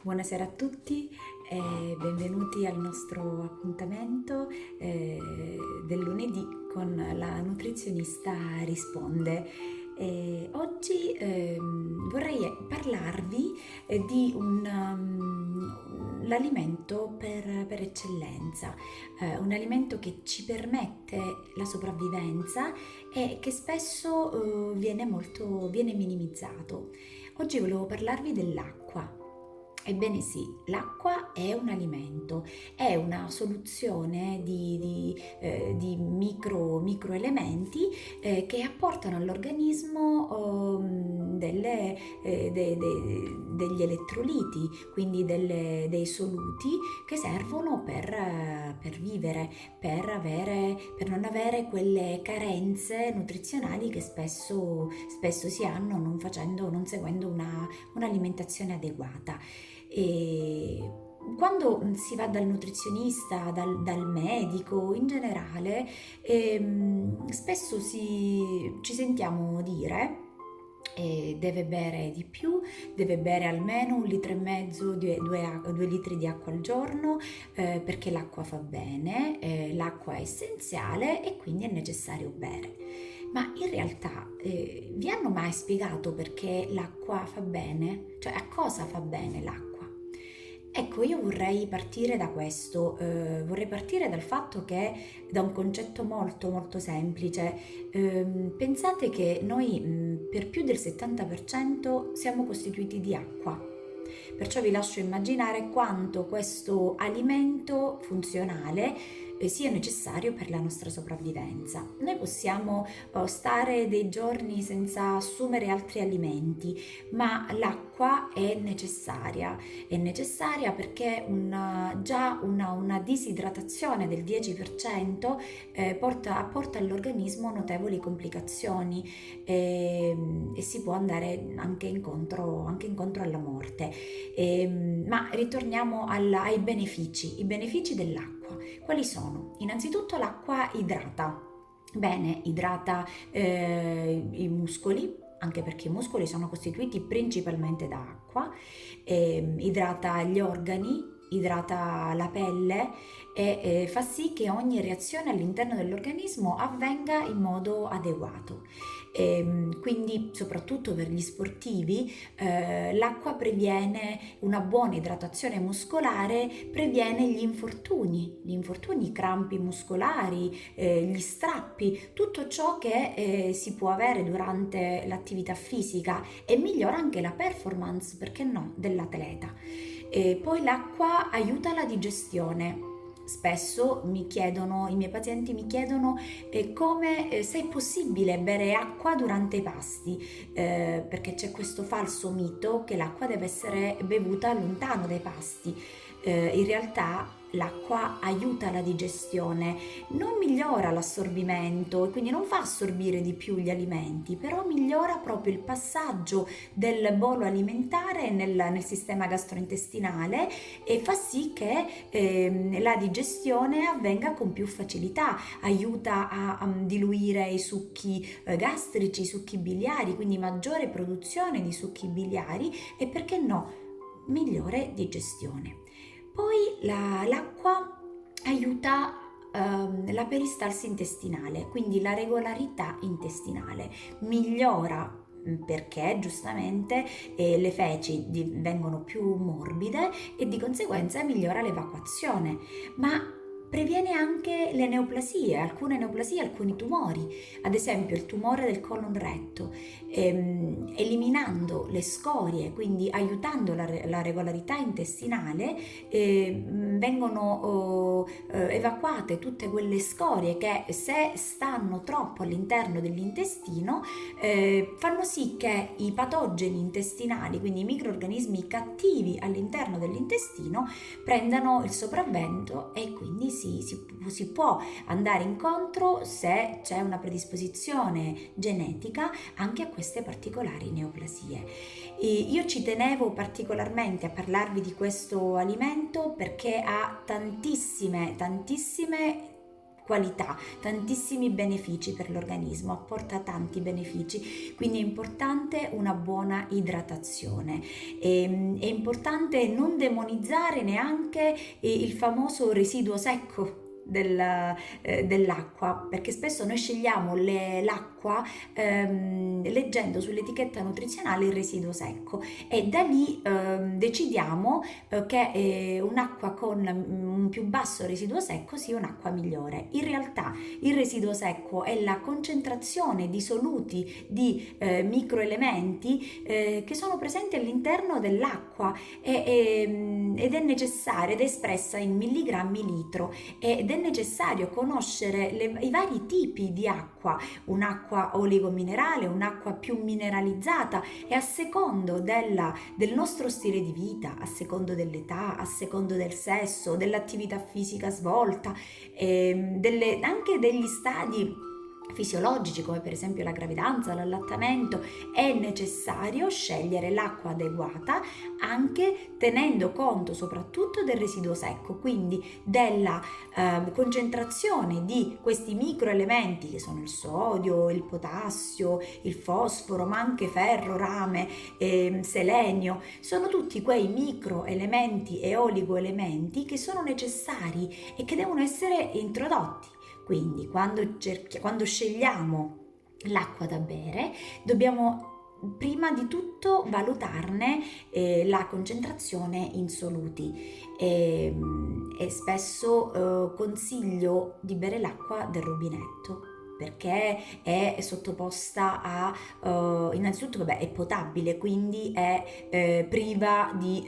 Buonasera a tutti e benvenuti al nostro appuntamento del lunedì con la nutrizionista Risponde. Oggi vorrei parlarvi di l'alimento per eccellenza, un alimento che ci permette la sopravvivenza e che spesso viene minimizzato. Oggi volevo parlarvi dell'acqua. Ebbene sì, l'acqua è un alimento, è una soluzione di microelementi che apportano all'organismo degli elettroliti, quindi dei soluti che servono per vivere, per non avere quelle carenze nutrizionali che spesso si hanno non seguendo un'alimentazione adeguata. E quando si va dal nutrizionista, dal medico in generale, spesso ci sentiamo dire deve bere di più, deve bere almeno 1,5 litri, 2 litri di acqua al giorno, perché l'acqua fa bene, l'acqua è essenziale e quindi è necessario bere. Ma in realtà vi hanno mai spiegato perché l'acqua fa bene? Cioè a cosa fa bene l'acqua? Ecco, io vorrei partire da questo, vorrei partire dal fatto che, da un concetto molto molto semplice. Pensate che noi per più del 70% siamo costituiti di acqua. Perciò vi lascio immaginare quanto questo alimento funzionale sia necessario per la nostra sopravvivenza. Noi possiamo stare dei giorni senza assumere altri alimenti, ma l'acqua è necessaria perché già una disidratazione del 10% apporta all'organismo notevoli complicazioni e si può andare anche incontro alla morte. Ma ritorniamo ai benefici, i benefici dell'acqua. Quali sono? Innanzitutto l'acqua idrata. Bene, idrata i muscoli, anche perché i muscoli sono costituiti principalmente da acqua, idrata gli organi, idrata la pelle e fa sì che ogni reazione all'interno dell'organismo avvenga in modo adeguato. Quindi soprattutto per gli sportivi l'acqua previene una buona idratazione muscolare, previene gli infortuni, i crampi muscolari, gli strappi, tutto ciò che si può avere durante l'attività fisica e migliora anche la performance, perché no, dell'atleta. Poi l'acqua aiuta la digestione. Spesso i miei pazienti mi chiedono se è possibile bere acqua durante i pasti, perché c'è questo falso mito che l'acqua deve essere bevuta lontano dai pasti. In realtà l'acqua aiuta la digestione, non migliora l'assorbimento e quindi non fa assorbire di più gli alimenti, però migliora proprio il passaggio del bolo alimentare nel sistema gastrointestinale e fa sì che la digestione avvenga con più facilità, aiuta a diluire i succhi gastrici, i succhi biliari, quindi maggiore produzione di succhi biliari e perché no, migliore digestione. Poi l'acqua aiuta la peristalsi intestinale, quindi la regolarità intestinale, migliora perché giustamente le feci vengono più morbide e di conseguenza migliora l'evacuazione, ma previene anche le neoplasie, alcuni tumori, ad esempio il tumore del colon retto, eliminando le scorie, quindi aiutando la regolarità intestinale, vengono evacuate tutte quelle scorie che se stanno troppo all'interno dell'intestino fanno sì che i patogeni intestinali, quindi i microrganismi cattivi all'interno dell'intestino, prendano il sopravvento e quindi si può andare incontro, se c'è una predisposizione genetica, anche a queste particolari neoplasie. Io ci tenevo particolarmente a parlarvi di questo alimento perché ha tantissime qualità, tantissimi benefici per l'organismo, apporta tanti benefici, quindi è importante una buona idratazione. È importante non demonizzare neanche il famoso residuo secco dell'acqua, perché spesso noi scegliamo l'acqua leggendo sull'etichetta nutrizionale il residuo secco e da lì decidiamo che un'acqua con un più basso residuo secco sia un'acqua migliore. In realtà il residuo secco è la concentrazione di soluti di microelementi che sono presenti all'interno dell'acqua ed è necessaria ed è espressa in milligrammi litro ed è necessario conoscere i vari tipi di acqua, un'acqua oligominerale, un'acqua più mineralizzata e a secondo del nostro stile di vita, a secondo dell'età, a secondo del sesso, dell'attività fisica svolta, anche degli stadi fisiologici come per esempio la gravidanza, l'allattamento, è necessario scegliere l'acqua adeguata anche tenendo conto soprattutto del residuo secco, quindi della concentrazione di questi microelementi che sono il sodio, il potassio, il fosforo, ma anche ferro, rame, selenio, sono tutti quei microelementi e oligoelementi che sono necessari e che devono essere introdotti. Quindi quando scegliamo l'acqua da bere dobbiamo prima di tutto valutarne la concentrazione in soluti e spesso consiglio di bere l'acqua del rubinetto perché è sottoposta a innanzitutto vabbè, è potabile, quindi è priva di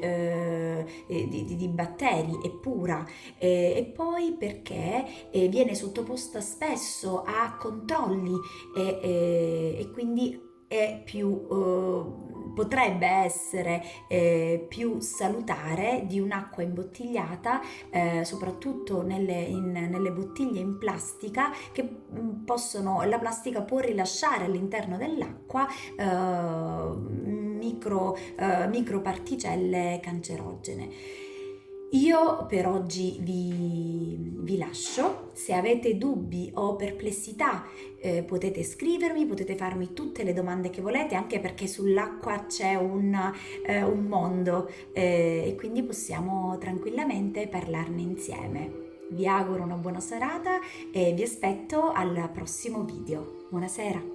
batteri, è pura e poi perché viene sottoposta spesso a controlli e quindi è più potrebbe essere più salutare di un'acqua imbottigliata, soprattutto nelle bottiglie in plastica che la plastica può rilasciare all'interno dell'acqua microparticelle cancerogene. Io per oggi vi lascio, se avete dubbi o perplessità potete scrivermi, potete farmi tutte le domande che volete, anche perché sull'acqua c'è un mondo e quindi possiamo tranquillamente parlarne insieme. Vi auguro una buona serata e vi aspetto al prossimo video. Buonasera!